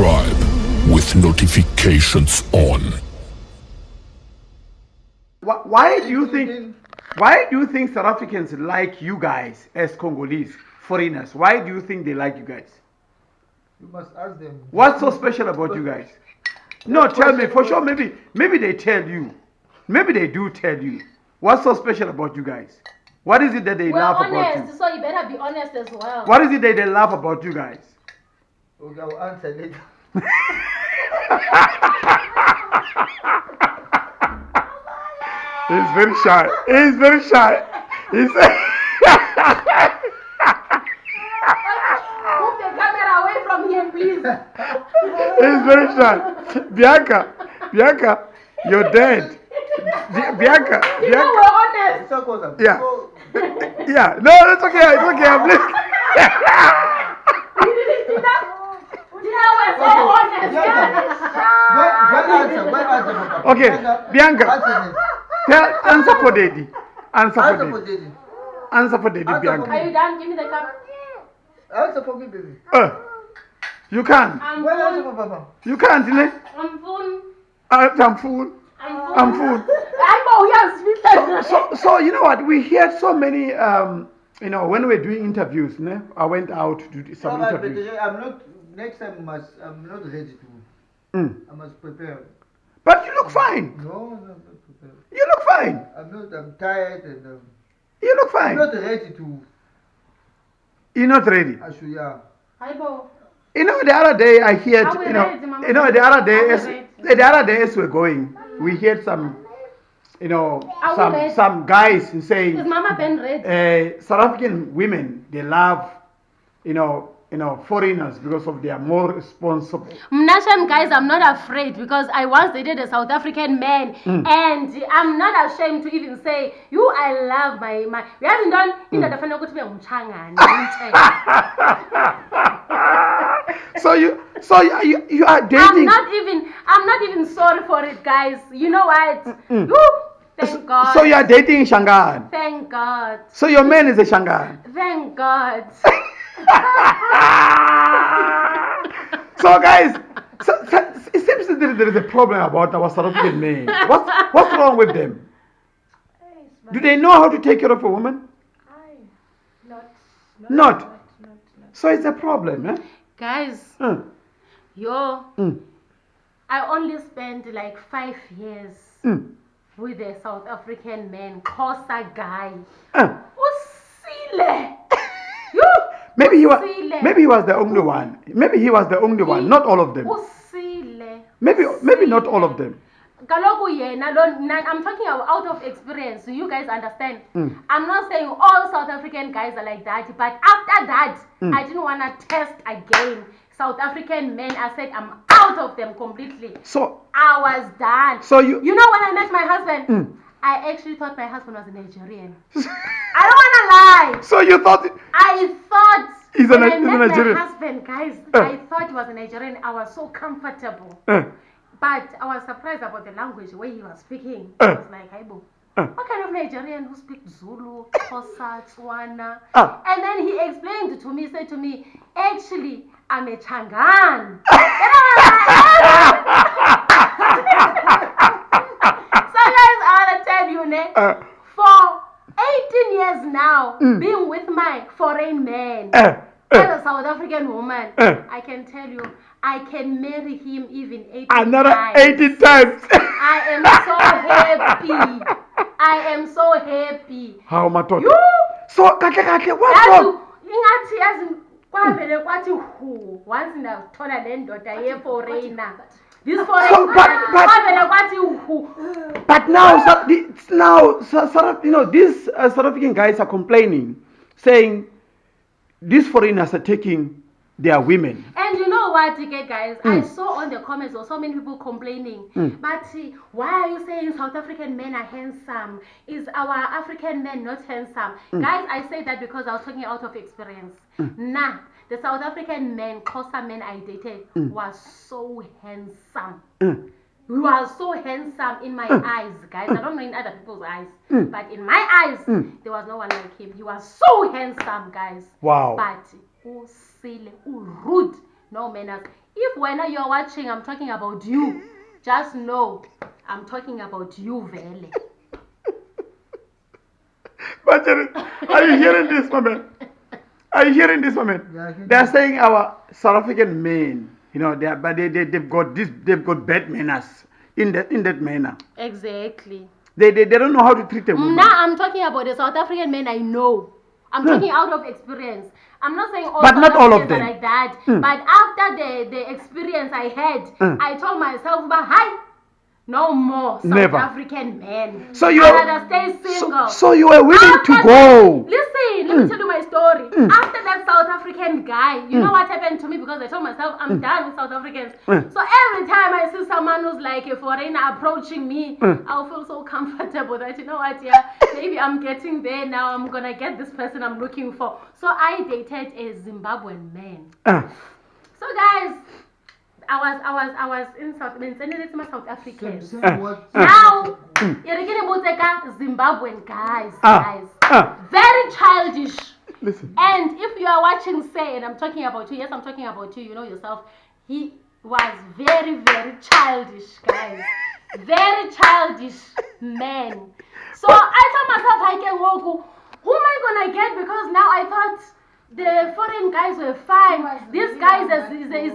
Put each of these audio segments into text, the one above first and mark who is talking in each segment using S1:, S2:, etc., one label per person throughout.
S1: subscribe with notifications on.
S2: Why do you think South Africans like you guys as Congolese foreigners? Why do you think they like you guys?
S3: You must ask them.
S2: What's so special about you guys? No, tell me for sure. Maybe they tell you. Maybe they do tell you. What's so special about you guys? What is it that they love about you?
S4: So you better be honest as well.
S2: What is it that they love about you guys?
S3: Okay, I'll answer later.
S2: He's very shy. He's very shy. He's
S4: Move the camera away from him, please.
S2: He's very shy. Bianca, you're dead. Bianca.
S4: You know we're honest.
S3: It's not Khoza.
S2: Yeah.
S3: So,
S2: Yeah. No, it's okay. I'm listening.
S4: You know we're so honest.
S3: One answer.
S2: Okay, Bianca. Answer for Daddy.
S3: Answer for Daddy.
S2: Answer for Daddy,
S3: Answer
S2: Bianca.
S3: for
S4: Are you done? Give me the cup.
S3: Answer for me, baby.
S2: You can't.
S4: I'm
S3: One answer
S4: full.
S3: for Papa.
S2: You can't, innit?
S4: I'm full.
S2: I'm full. I'm full. So you know what? We hear so many. When we're doing interviews, ne? I went out to do some interviews.
S3: I'm not. Next time, I'm not ready to. I must prepare.
S2: But you look fine.
S3: No, I'm not prepared.
S2: You look fine.
S3: I'm tired and.
S2: You look
S3: I'm
S2: fine.
S3: not ready to.
S2: You're not ready.
S3: I should, yeah.
S4: Hi, Bo.
S2: You know, the other day I heard.
S4: Are we ready, Mama?
S2: The other day
S4: Are
S2: as we're going, we heard some.
S4: Are we ready?
S2: Some guys saying.
S4: Is Mama Ben ready?
S2: South African women, they love, foreigners because of they are more responsible.
S4: Mnasham, guys, I'm not afraid because I once dated a South African man and I'm not ashamed to even say, I love my we haven't done in the
S2: So you are dating.
S4: I'm not even sorry for it, guys. You know what? Thank God.
S2: So you are dating Shangan.
S4: Thank God.
S2: So your man is a Shangan.
S4: Thank God.
S2: So guys, it seems that there is a problem about our South African men. What's wrong with them? Do they know how to take care of a woman? Not. So it's a problem, eh?
S4: Guys, I only spent like 5 years with a South African man, Khoza guy. Usile.
S2: Maybe he was the only one. Maybe he was the only one. Not all of them.
S4: Usile.
S2: Maybe not all of them.
S4: I'm talking out of experience, so you guys understand. I'm not saying all South African guys are like that, but after that, I didn't want to test again. South African men, I said I'm out of them completely. So I was done. So you know when I met my husband, I actually thought my husband was a Nigerian. I don't want to lie.
S2: So you thought?
S4: I thought when I met
S2: Nigerian.
S4: my husband, guys, I thought he was a Nigerian. I was so comfortable. But I was surprised about the language, the way he was speaking. I was like, hi, Bo. What kind of Nigerian who speaks Zulu, Khoza, Tswana? And then he explained to me, said to me, actually, I'm a Changan. So guys, I want to tell you, for 18 years now, being with my foreign man, as a South African woman, I can tell you, I can marry him even 18
S2: Another
S4: times.
S2: 18 times.
S4: I am so happy. I am so happy.
S2: How much? So, what's wrong?
S4: Once in a tournament, foreigner. This foreigner.
S2: But now, these South African guys are complaining, saying these foreigners are taking their women.
S4: And you know what, guys? I saw on the comments of so many people complaining. But why are you saying South African men are handsome? Is our African men not handsome? Guys, I say that because I was talking out of experience. Nah, the South African men, Khoza men I dated, was so handsome. He was so handsome in my eyes, guys. I don't know in other people's eyes. But in my eyes, there was no one like him. He was so handsome, guys.
S2: Wow.
S4: But rude, no manners. if when you're watching, I'm talking about you. Just know, I'm talking about you, Vele.
S2: But are you hearing this, my man? Are you hearing this, my man?
S3: Yeah, I can
S2: They are
S3: hear.
S2: saying our South African men, they've got bad manners in that manner.
S4: Exactly.
S2: They don't know how to treat a woman.
S4: Now I'm talking about the South African men I know. I'm talking out of experience. I'm not saying all
S2: But
S4: South
S2: not all of
S4: Africans are
S2: them.
S4: like that. But after the experience I had, I told myself, but hi, no more South
S2: Never.
S4: African men.
S2: So you
S4: I'd
S2: are-
S4: rather stay single.
S2: So you were willing to
S4: After
S2: go.
S4: Listen, let me tell you my story. After that South African guy, you know what happened to me? Because I told myself, I'm done with South Africans. So every time I see someone who's like a foreigner approaching me, I'll feel so comfortable that, you know what, yeah, maybe I'm getting there now. I'm going to get this person I'm looking for. So I dated a Zimbabwean man. So guys, I was in South Africans. Now, Zimbabwean guys, very childish.
S2: Listen.
S4: And if you are watching, say, and I'm talking about you, yes, I'm talking about you, you know yourself, he was very, very childish, guys. Very childish man. So I told myself, I can walk. Who am I gonna get? Because now I thought the foreign guys were fine. This guy is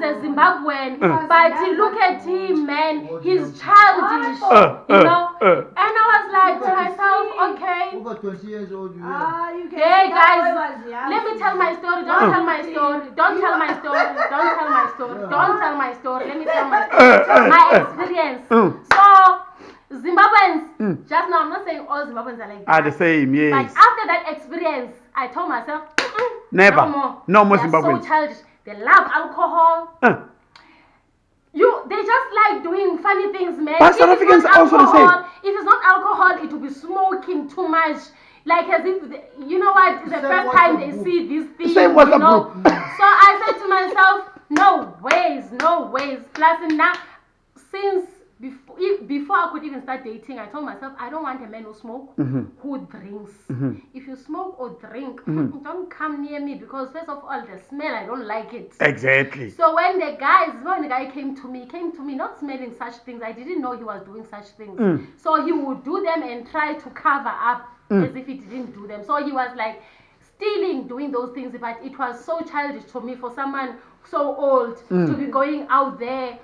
S4: a Zimbabwean, but look at him, man. He's childish, you know. And I was like to myself, okay.
S3: Over 20 years old, you are.
S4: Hey guys, let me tell my story. Don't tell my story. Don't tell my story. Don't tell my story. Don't tell my story. Let me tell my story. My experience. So Zimbabweans, just now I'm not saying all Zimbabweans are like that.
S2: Are the same,
S4: But
S2: yes.
S4: after that experience, I told myself,
S2: Never.
S4: No more
S2: They're
S4: Zimbabweans.
S2: so
S4: So childish. They love alcohol. They just like doing funny things, man.
S2: But
S4: If
S2: South
S4: it's
S2: Africans
S4: not
S2: are also the same.
S4: alcohol, if it's not alcohol, it will be smoking too much. Like as if, you know what, it's the
S3: Same
S4: first
S3: WhatsApp
S4: time they
S3: group.
S4: see these things,
S2: Same
S4: you
S2: WhatsApp
S4: know.
S2: group.
S4: So I said to myself, no ways. Plus now, since before I could even start dating, I told myself, I don't want a man who smoke, who drinks. If you smoke or drink, don't come near me because first of all, the smell, I don't like it.
S2: Exactly.
S4: So when the guy came to me not smelling such things. I didn't know he was doing such things. So he would do them and try to cover up as if he didn't do them. So he was like stealing, doing those things, but it was so childish to me for someone so old to be going out there,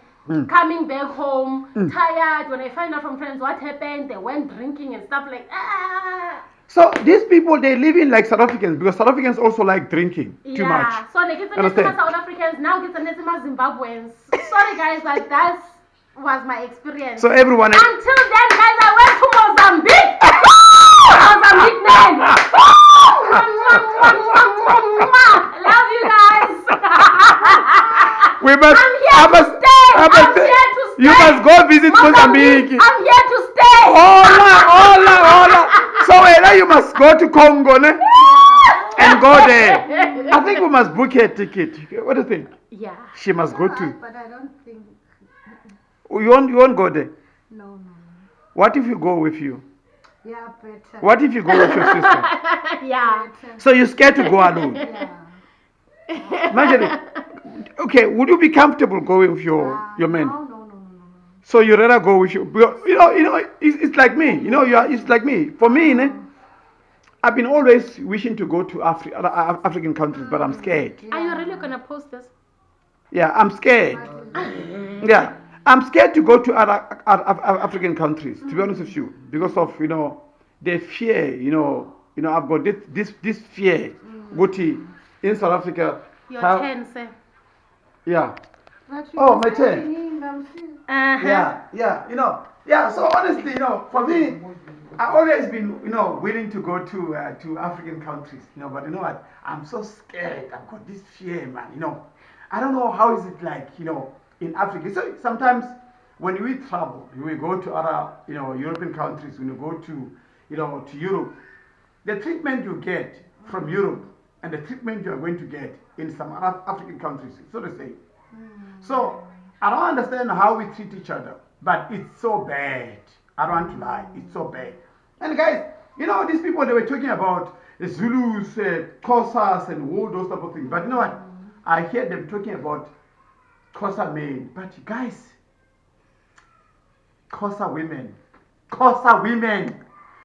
S4: coming back home, tired. When I find out from friends what happened, they went drinking and stuff like
S2: So these people, they live in like South Africans because South Africans also like drinking too much.
S4: Yeah, so they get
S2: Understand?
S4: South Africans, now get Zimbabweans. Sorry guys, but that was my experience.
S2: So everyone.
S4: Until then, guys, I went to Mozambique. Mozambique, man. Love you guys.
S2: We must.
S4: I'm here to stay. I'm here to stay.
S2: You must go visit Mozambique.
S4: I'm here to stay.
S2: Hola. So now you must go to Congo, ne? And go there. I think we must book her ticket. What do you think?
S4: Yeah.
S2: She must go to.
S5: But I don't think.
S2: You won't go there.
S5: No.
S2: What if you go with you?
S5: Yeah, better.
S2: What if you go with your sister?
S4: Yeah.
S2: So you're scared to go alone?
S5: Yeah.
S2: Imagine it. Okay, would you be comfortable going with your man?
S5: No.
S2: So you rather go with you? It's like me. It's like me. For me, ne, I've been always wishing to go to other African countries, but I'm scared.
S4: Are you really gonna post this?
S2: Yeah, I'm scared. Yeah, I'm scared to go to other African countries. To be honest with you, because of the fear. I've got this fear. Guti in South Africa.
S4: Your turn, sir.
S2: Yeah.
S5: But you
S2: Oh,
S5: must
S2: my
S5: have
S2: turn.
S5: been in them too.
S2: Yeah. Yeah. So honestly, for me, I've always been, willing to go to African countries, but you know what? I'm so scared. I've got this fear, man. I don't know how is it like, in Africa. So sometimes when we travel, we go to other, European countries. When you go to, to Europe, the treatment you get from Europe and the treatment you are going to get in some other African countries, it's not the same. So I don't understand how we treat each other, but it's so bad. I don't want to lie, it's so bad. And guys, these people, they were talking about the Zulus, Khozas, and all those type of things. But you know what? I hear them talking about Khoza men. But guys, Khoza women. Khoza women.